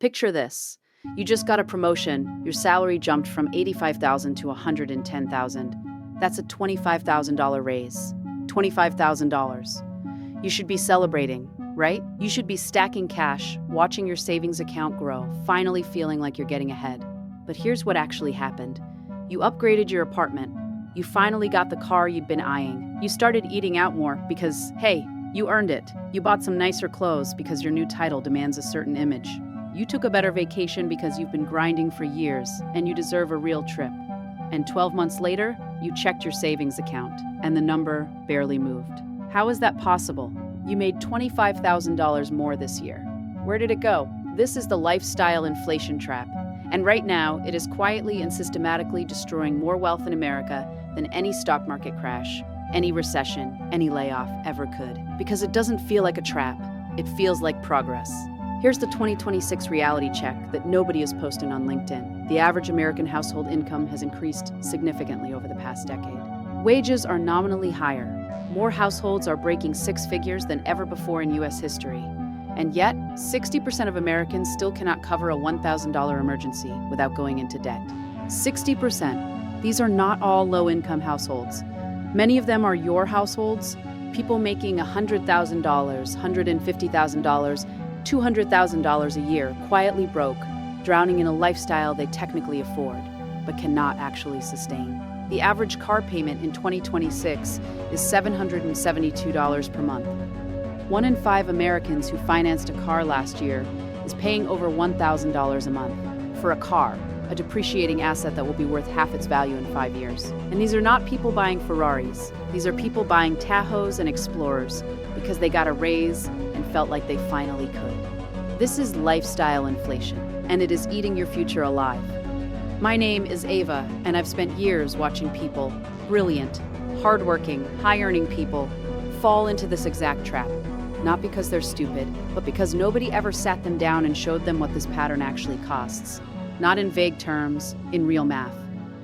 Picture this. You just got a promotion, your salary jumped from $85,000 to $110,000. That's a $25,000 raise. $25,000. You should be celebrating, right? You should be stacking cash, watching your savings account grow, finally feeling like you're getting ahead. But here's what actually happened. You upgraded your apartment. You finally got the car you'd been eyeing. You started eating out more because, hey, you earned it. You bought some nicer clothes because your new title demands a certain image. You took a better vacation because you've been grinding for years and you deserve a real trip. And 12 months later, you checked your savings account and the number barely moved. How is that possible? You made $25,000 more this year. Where did it go? This is the lifestyle inflation trap. And right now, it is quietly and systematically destroying more wealth in America than any stock market crash, any recession, any layoff ever could. Because it doesn't feel like a trap. It feels like progress. Here's the 2026 reality check that nobody is posting on LinkedIn. The average American household income has increased significantly over the past decade. Wages are nominally higher. More households are breaking six figures than ever before in U.S. history. And yet, 60% of Americans still cannot cover a $1,000 emergency without going into debt. 60%. These are not all low-income households. Many of them are your households, people making $100,000, $150,000, $200,000 a year, quietly broke, drowning in a lifestyle they technically afford, but cannot actually sustain. The average car payment in 2026 is $772 per month. 1 in 5 Americans who financed a car last year is paying over $1,000 a month for a car, a depreciating asset that will be worth half its value in 5 years. And these are not people buying Ferraris. These are people buying Tahoes and Explorers because they got a raise and felt like they finally could. This is lifestyle inflation, and it is eating your future alive. My name is Ava, and I've spent years watching people, brilliant, hardworking, high-earning people, fall into this exact trap. Not because they're stupid, but because nobody ever sat them down and showed them what this pattern actually costs. Not in vague terms, in real math.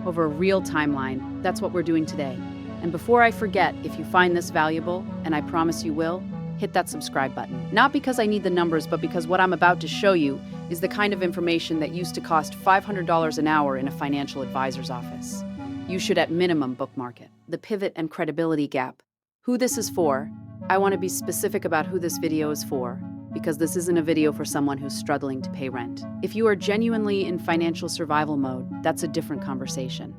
Over a real timeline, that's what we're doing today. And before I forget, if you find this valuable, and I promise you will, hit that subscribe button. Not because I need the numbers, but because what I'm about to show you is the kind of information that used to cost $500 an hour in a financial advisor's office. You should at minimum bookmark it. The pivot and credibility gap. Who this is for, I want to be specific about who this video is for, because this isn't a video for someone who's struggling to pay rent. If you are genuinely in financial survival mode, that's a different conversation.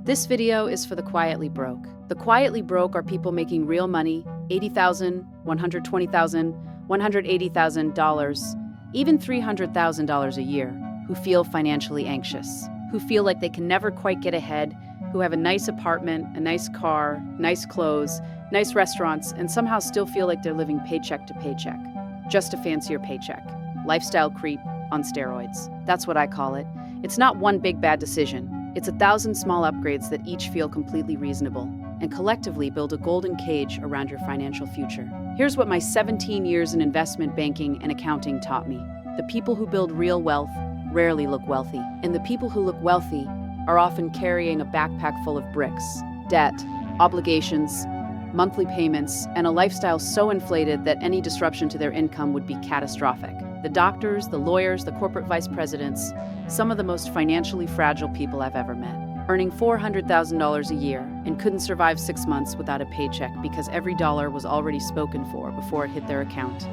This video is for the quietly broke. The quietly broke are people making real money, $80,000, $120,000, $180,000, even $300,000 a year, who feel financially anxious, who feel like they can never quite get ahead, who have a nice apartment, a nice car, nice clothes, nice restaurants, and somehow still feel like they're living paycheck to paycheck. Just a fancier paycheck. Lifestyle creep on steroids. That's what I call it. It's not one big bad decision. It's 1,000 small upgrades that each feel completely reasonable and collectively build a golden cage around your financial future. Here's what my 17 years in investment banking and accounting taught me. The people who build real wealth rarely look wealthy, and the people who look wealthy are often carrying a backpack full of bricks, debt, obligations, monthly payments, and a lifestyle so inflated that any disruption to their income would be catastrophic. The doctors, the lawyers, the corporate vice presidents, some of the most financially fragile people I've ever met, earning $400,000 a year and couldn't survive 6 months without a paycheck because every dollar was already spoken for before it hit their account.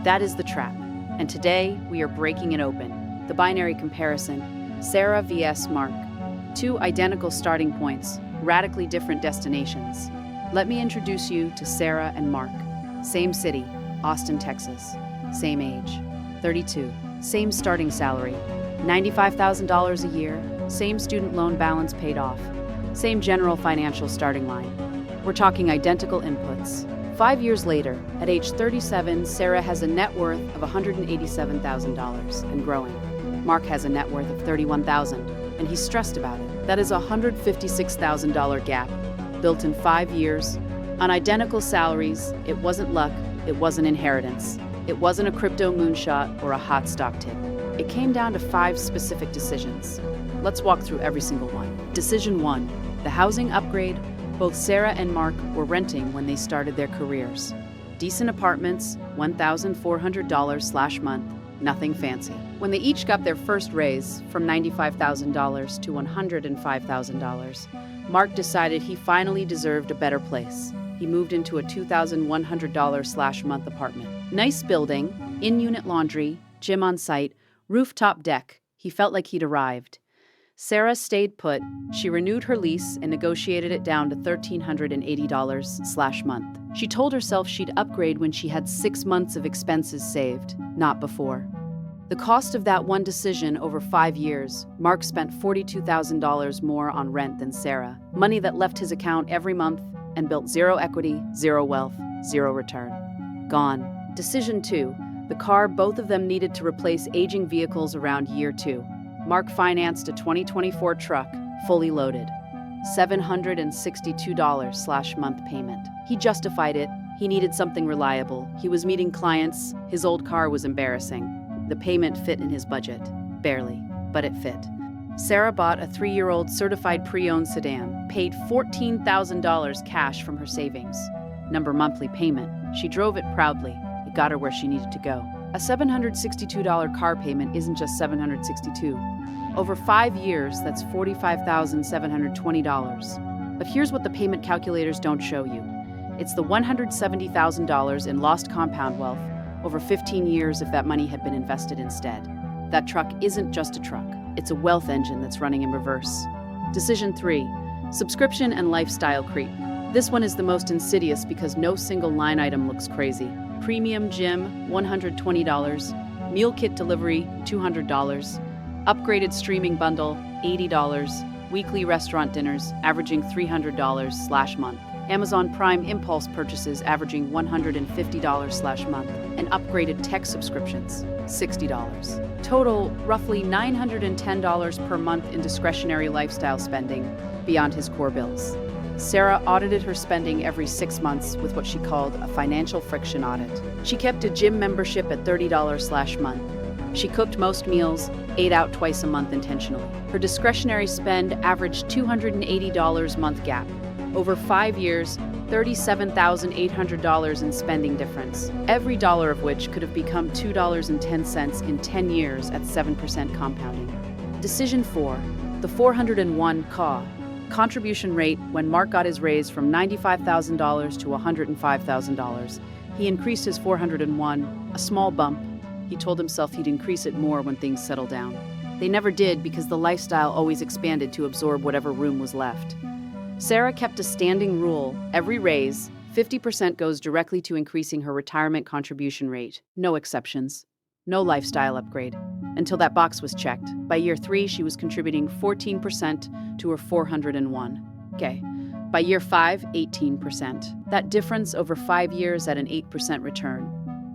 That is the trap, and today we are breaking it open. The binary comparison, Sarah vs. Mark. 2 identical starting points, radically different destinations. Let me introduce you to Sarah and Mark. Same city, Austin, Texas. Same age, 32. Same starting salary, $95,000 a year. Same student loan balance paid off. Same general financial starting line. We're talking identical inputs. 5 years later, at age 37, Sarah has a net worth of $187,000 and growing. Mark has a net worth of $31,000, and he's stressed about it. That is a $156,000 gap, built in 5 years, on identical salaries. It wasn't luck, it wasn't inheritance. It wasn't a crypto moonshot or a hot stock tip. It came down to 5 specific decisions. Let's walk through every single one. Decision 1, the housing upgrade. Both Sarah and Mark were renting when they started their careers. Decent apartments, $1,400/month, nothing fancy. When they each got their first raise from $95,000 to $105,000, Mark decided he finally deserved a better place. He moved into a $2,100/month apartment. Nice building, in-unit laundry, gym on site, rooftop deck. He felt like he'd arrived. Sarah stayed put. She renewed her lease and negotiated it down to $1,380/month. She told herself she'd upgrade when she had 6 months of expenses saved, not before. The cost of that one decision over 5 years, Mark spent $42,000 more on rent than Sarah, money that left his account every month and built zero equity, zero wealth, zero return. Gone. Decision 2. The car both of them needed to replace aging vehicles around year 2. Mark financed a 2024 truck, fully loaded. $762/month payment. He justified it. He needed something reliable. He was meeting clients. His old car was embarrassing. The payment fit in his budget. Barely, but it fit. Sarah bought a 3-year-old certified pre-owned sedan, paid $14,000 cash from her savings. Number monthly payment. She drove it proudly. It got her where she needed to go. A $762 car payment isn't just $762. Over 5 years, that's $45,720. But here's what the payment calculators don't show you. It's the $170,000 in lost compound wealth over 15 years if that money had been invested instead. That truck isn't just a truck. It's a wealth engine that's running in reverse. Decision 3. Subscription and lifestyle creep. This one is the most insidious because no single line item looks crazy. Premium gym, $120. Meal kit delivery, $200. Upgraded streaming bundle, $80. Weekly restaurant dinners, averaging $300/month. Amazon Prime impulse purchases averaging $150/month. And upgraded tech subscriptions, $60. Total, roughly $910 per month in discretionary lifestyle spending beyond his core bills. Sarah audited her spending every 6 months with what she called a financial friction audit. She kept a gym membership at $30/month. She cooked most meals, ate out twice a month intentionally. Her discretionary spend averaged $280 month gap. Over 5 years, $37,800 in spending difference, every dollar of which could have become $2.10 in 10 years at 7% compounding. Decision 4. The 401 contribution rate. When Mark got his raise from $95,000 to $105,000, he increased his 401, a small bump. He told himself he'd increase it more when things settled down. They never did because the lifestyle always expanded to absorb whatever room was left. Sarah kept a standing rule. Every raise, 50% goes directly to increasing her retirement contribution rate. No exceptions. No lifestyle upgrade. Until that box was checked. By year 3, she was contributing 14% to her 401. By year 5, 18%. That difference over 5 years at an 8% return.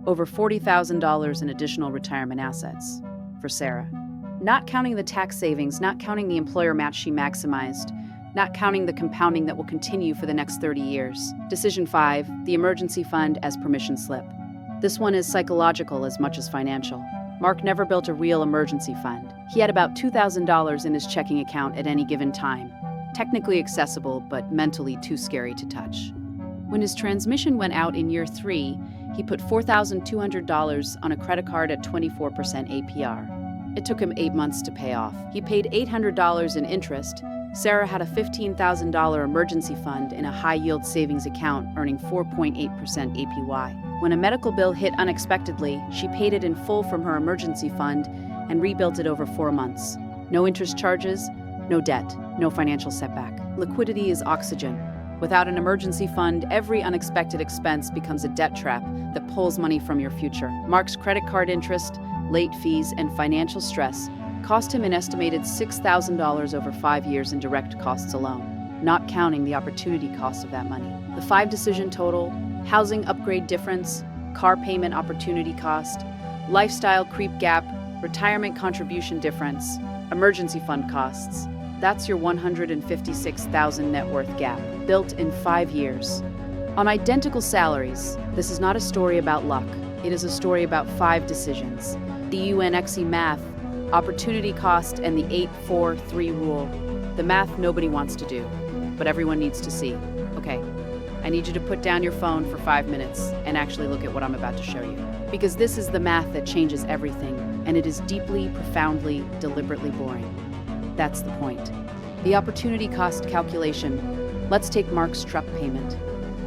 Over $40,000 in additional retirement assets for Sarah. Not counting the tax savings, not counting the employer match she maximized, not counting the compounding that will continue for the next 30 years. Decision 5, the emergency fund as permission slip. This one is psychological as much as financial. Mark never built a real emergency fund. He had about $2,000 in his checking account at any given time. Technically accessible, but mentally too scary to touch. When his transmission went out in year 3, he put $4,200 on a credit card at 24% APR. It took him 8 months to pay off. He paid $800 in interest. Sarah had a $15,000 emergency fund in a high-yield savings account earning 4.8% APY. When a medical bill hit unexpectedly, she paid it in full from her emergency fund and rebuilt it over 4 months. No interest charges, no debt, no financial setback. Liquidity is oxygen. Without an emergency fund, every unexpected expense becomes a debt trap that pulls money from your future. Mark's credit card interest, late fees, and financial stress cost him an estimated $6,000 over 5 years in direct costs alone, not counting the opportunity cost of that money. The 5 decision total: housing upgrade difference, car payment opportunity cost, lifestyle creep gap, retirement contribution difference, emergency fund costs. That's your $156,000 net worth gap, built in 5 years. On identical salaries, this is not a story about luck. It is a story about 5 decisions. The UNXE math, opportunity cost, and the 8-4-3 rule. The math nobody wants to do, but everyone needs to see. Okay, I need you to put down your phone for 5 minutes and actually look at what I'm about to show you. Because this is the math that changes everything, and it is deeply, profoundly, deliberately boring. That's the point. The opportunity cost calculation. Let's take Mark's truck payment.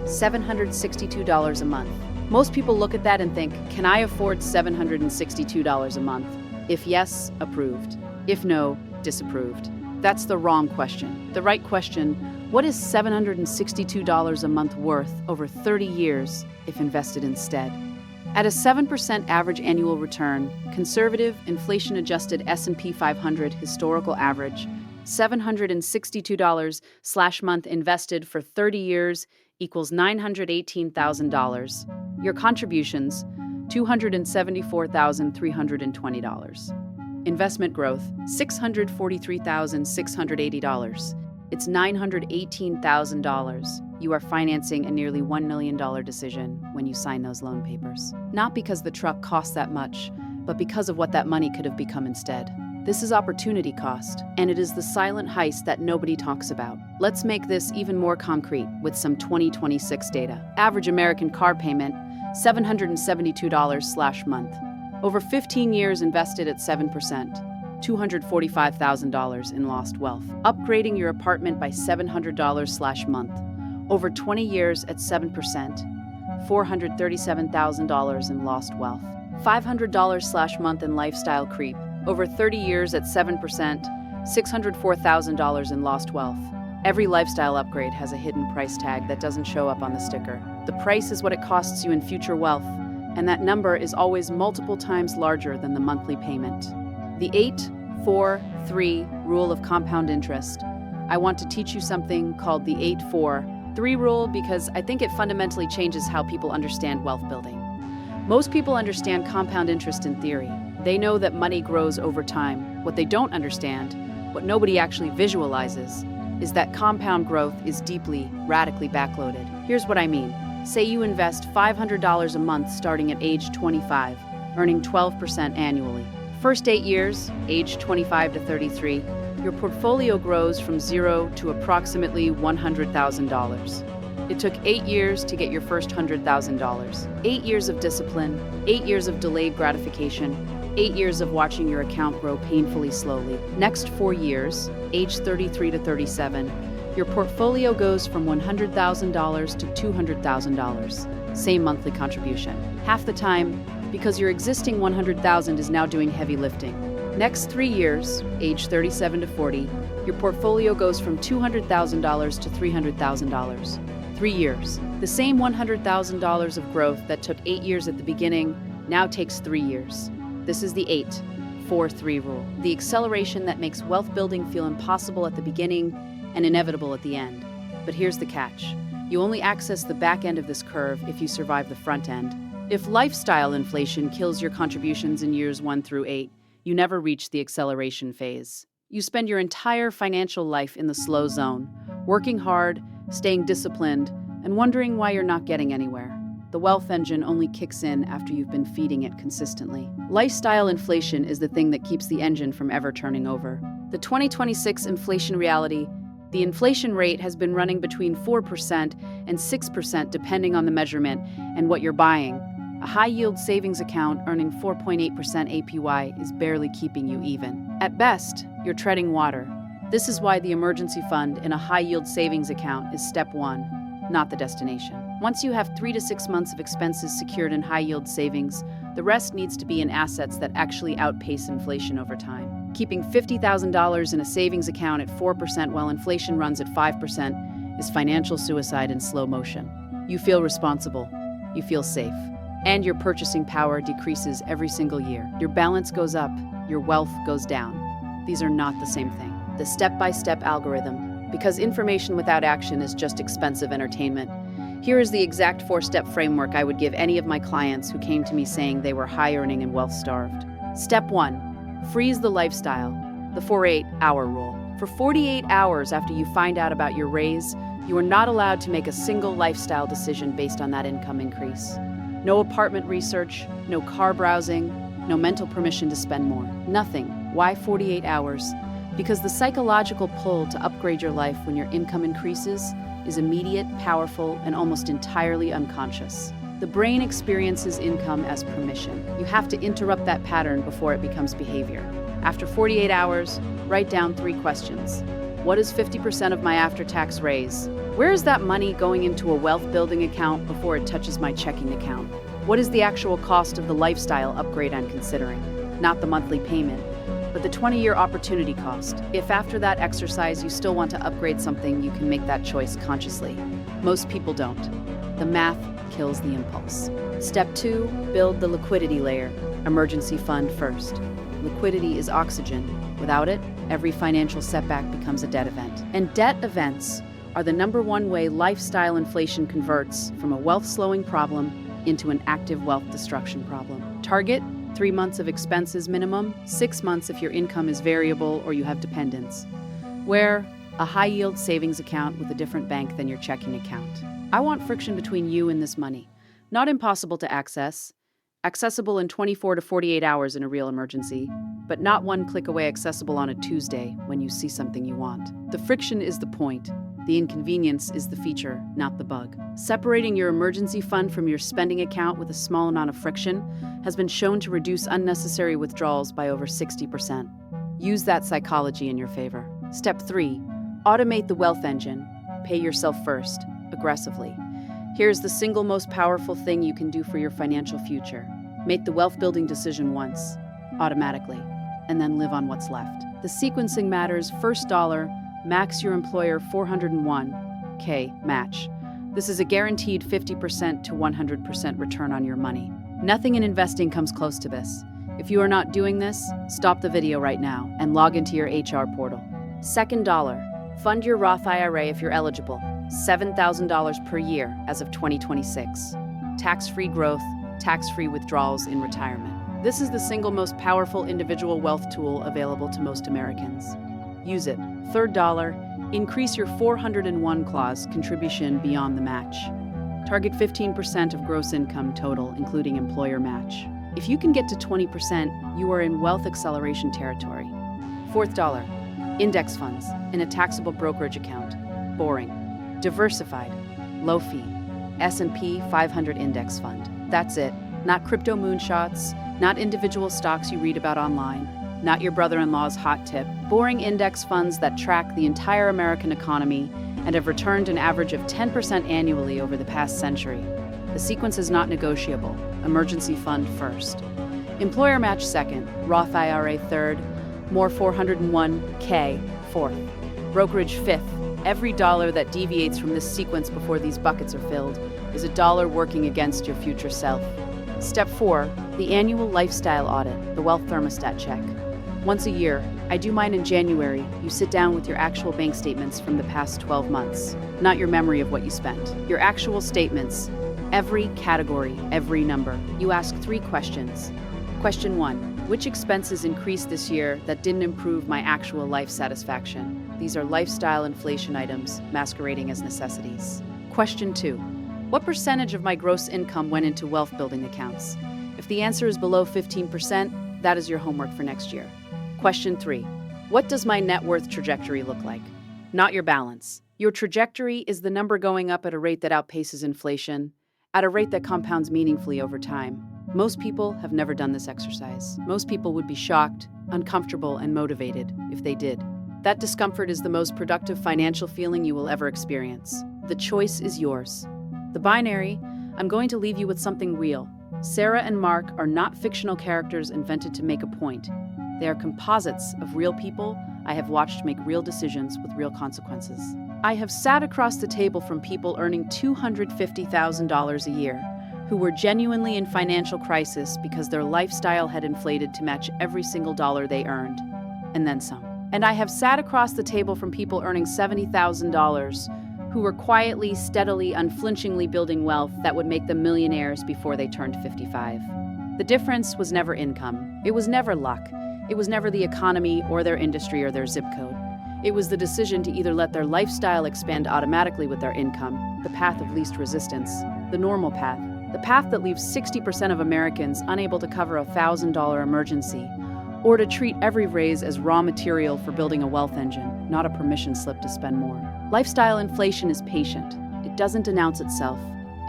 $762 a month. Most people look at that and think, can I afford $762 a month? If yes, approved. If no, disapproved. That's the wrong question. The right question, what is $762 a month worth over 30 years if invested instead? At a 7% average annual return, conservative, inflation-adjusted S&P 500 historical average, $762/month invested for 30 years equals $918,000. Your contributions, $274,320. Investment growth, $643,680. It's $918,000. You are financing a nearly $1 million decision when you sign those loan papers. Not because the truck costs that much, but because of what that money could have become instead. This is opportunity cost, and it is the silent heist that nobody talks about. Let's make this even more concrete with some 2026 data. Average American car payment, $772/month. Over 15 years invested at 7%. $245,000 in lost wealth. Upgrading your apartment by $700/month. Over 20 years at 7%. $437,000 in lost wealth. $500/month in lifestyle creep. Over 30 years at 7%. $604,000 in lost wealth. Every lifestyle upgrade has a hidden price tag that doesn't show up on the sticker. The price is what it costs you in future wealth, and that number is always multiple times larger than the monthly payment. The 8-4-3 rule of compound interest. I want to teach you something called the 8-4-3 rule because I think it fundamentally changes how people understand wealth building. Most people understand compound interest in theory. They know that money grows over time. What they don't understand, what nobody actually visualizes, is that compound growth is deeply, radically backloaded. Here's what I mean. Say you invest $500 a month starting at age 25, earning 12% annually. First 8 years, age 25 to 33, your portfolio grows from zero to approximately $100,000. It took 8 years to get your first $100,000. 8 years of discipline, 8 years of delayed gratification, 8 years of watching your account grow painfully slowly. Next 4 years, age 33 to 37, your portfolio goes from $100,000 to $200,000. Same monthly contribution. Half the time, because your existing $100,000 is now doing heavy lifting. Next 3 years, age 37 to 40, your portfolio goes from $200,000 to $300,000. 3 years. The same $100,000 of growth that took 8 years at the beginning now takes 3 years. This is the 8-4-3 rule, the acceleration that makes wealth building feel impossible at the beginning and inevitable at the end. But here's the catch. You only access the back end of this curve if you survive the front end. If lifestyle inflation kills your contributions in years 1 through 8, you never reach the acceleration phase. You spend your entire financial life in the slow zone, working hard, staying disciplined, and wondering why you're not getting anywhere. The wealth engine only kicks in after you've been feeding it consistently. Lifestyle inflation is the thing that keeps the engine from ever turning over. The 2026 inflation reality, the inflation rate has been running between 4% and 6% depending on the measurement and what you're buying. A high-yield savings account earning 4.8% APY is barely keeping you even. At best, you're treading water. This is why the emergency fund in a high-yield savings account is step 1, not the destination. Once you have 3 to 6 months of expenses secured in high-yield savings, the rest needs to be in assets that actually outpace inflation over time. Keeping $50,000 in a savings account at 4% while inflation runs at 5% is financial suicide in slow motion. You feel responsible. You feel safe. And your purchasing power decreases every single year. Your balance goes up, your wealth goes down. These are not the same thing. The step-by-step algorithm, because information without action is just expensive entertainment. Here is the exact 4-step framework I would give any of my clients who came to me saying they were high-earning and wealth-starved. Step 1, freeze the lifestyle, the 48-hour rule. For 48 hours after you find out about your raise, you are not allowed to make a single lifestyle decision based on that income increase. No apartment research, no car browsing, no mental permission to spend more. Nothing. Why 48 hours? Because the psychological pull to upgrade your life when your income increases is immediate, powerful, and almost entirely unconscious. The brain experiences income as permission. You have to interrupt that pattern before it becomes behavior. After 48 hours, write down 3 questions. What is 50% of my after-tax raise? Where is that money going into a wealth-building account before it touches my checking account? What is the actual cost of the lifestyle upgrade I'm considering? Not the monthly payment, but the 20-year opportunity cost. If after that exercise you still want to upgrade something, you can make that choice consciously. Most people don't. The math kills the impulse. Step 2, build the liquidity layer. Emergency fund first. Liquidity is oxygen. Without it, every financial setback becomes a debt event. And debt events are the #1 way lifestyle inflation converts from a wealth-slowing problem into an active wealth destruction problem. Target 3 months of expenses minimum, 6 months if your income is variable or you have dependents. Wear a high-yield savings account with a different bank than your checking account. I want friction between you and this money. Not impossible to access, accessible in 24 to 48 hours in a real emergency, but not one click away accessible on a Tuesday when you see something you want. The friction is the point. The inconvenience is the feature, not the bug. Separating your emergency fund from your spending account with a small amount of friction has been shown to reduce unnecessary withdrawals by over 60%. Use that psychology in your favor. Step 3, automate the wealth engine. Pay yourself first, aggressively. Here's the single most powerful thing you can do for your financial future. Make the wealth-building decision once, automatically, and then live on what's left. The sequencing matters. First dollar, max your employer $401K match. This is a guaranteed 50% to 100% return on your money. Nothing in investing comes close to this. If you are not doing this, stop the video right now and log into your HR portal. Second dollar, fund your Roth IRA if you're eligible. $7,000 per year as of 2026. Tax-free growth, tax-free withdrawals in retirement. This is the single most powerful individual wealth tool available to most Americans. Use it. Third dollar, increase your 401 clause contribution beyond the match. Target 15% of gross income total, including employer match. If you can get to 20%, you are in wealth acceleration territory. Fourth dollar, index funds in a taxable brokerage account. Boring. Diversified, low fee, S&P 500 index fund. That's it. Not crypto moonshots, not individual stocks you read about online, not your brother-in-law's hot tip. Boring index funds that track the entire American economy and have returned an average of 10% annually over the past century. The sequence is not negotiable. Emergency fund first. Employer match second, Roth IRA third, more 401K fourth. Brokerage fifth. Every dollar that deviates from this sequence before these buckets are filled is a dollar working against your future self. Step 4, the annual lifestyle audit, the wealth thermostat check. Once a year, I do mine in January. You sit down with your actual bank statements from the past 12 months, not your memory of what you spent. Your actual statements, every category, every number. You ask 3 questions. Question 1, which expenses increased this year that didn't improve my actual life satisfaction? These are lifestyle inflation items masquerading as necessities. Question 2, what percentage of my gross income went into wealth building accounts? If the answer is below 15%, that is your homework for next year. Question 3, what does my net worth trajectory look like? Not your balance. Your trajectory is the number going up at a rate that outpaces inflation, at a rate that compounds meaningfully over time. Most people have never done this exercise. Most people would be shocked, uncomfortable, and motivated if they did. That discomfort is the most productive financial feeling you will ever experience. The choice is yours. The binary, I'm going to leave you with something real. Sarah and Mark are not fictional characters invented to make a point. They are composites of real people I have watched make real decisions with real consequences. I have sat across the table from people earning $250,000 a year who were genuinely in financial crisis because their lifestyle had inflated to match every single dollar they earned, and then some. And I have sat across the table from people earning $70,000 who were quietly, steadily, unflinchingly building wealth that would make them millionaires before they turned 55. The difference was never income. It was never luck. It was never the economy or their industry or their zip code. It was the decision to either let their lifestyle expand automatically with their income, the path of least resistance, the normal path, the path that leaves 60% of Americans unable to cover a $1,000 emergency, or to treat every raise as raw material for building a wealth engine, not a permission slip to spend more. Lifestyle inflation is patient. It doesn't announce itself.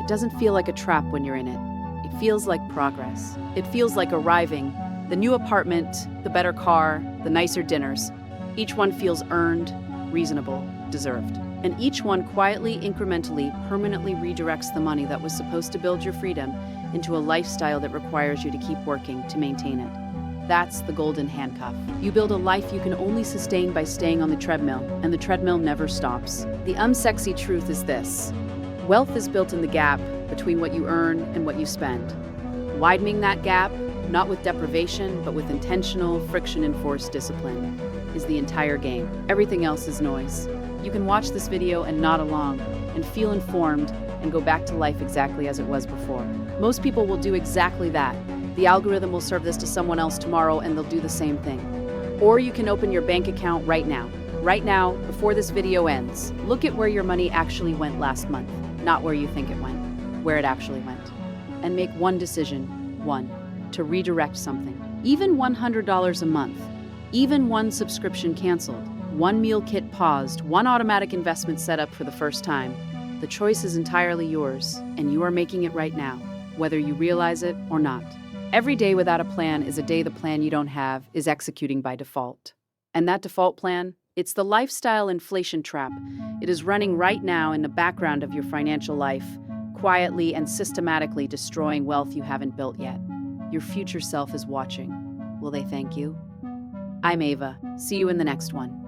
It doesn't feel like a trap when you're in it. It feels like progress. It feels like arriving. The new apartment, the better car, the nicer dinners. Each one feels earned, reasonable, deserved. And each one quietly, incrementally, permanently redirects the money that was supposed to build your freedom into a lifestyle that requires you to keep working to maintain it. That's the golden handcuff. You build a life you can only sustain by staying on the treadmill, and the treadmill never stops. The unsexy truth is this: wealth is built in the gap between what you earn and what you spend. Widening that gap, not with deprivation, but with intentional, friction-enforced discipline, is the entire game. Everything else is noise. You can watch this video and nod along, and feel informed, and go back to life exactly as it was before. Most people will do exactly that. The algorithm will serve this to someone else tomorrow, and they'll do the same thing. Or you can open your bank account right now. Right now, before this video ends, look at where your money actually went last month, not where you think it went, where it actually went. And make one decision, to redirect something. Even $100 a month, even one subscription canceled, one meal kit paused, one automatic investment set up for the first time. The choice is entirely yours, and you are making it right now, whether you realize it or not. Every day without a plan is a day the plan you don't have is executing by default. And that default plan, it's the lifestyle inflation trap. It is running right now in the background of your financial life, quietly and systematically destroying wealth you haven't built yet. Your future self is watching. Will they thank you? I'm Ava. See you in the next one.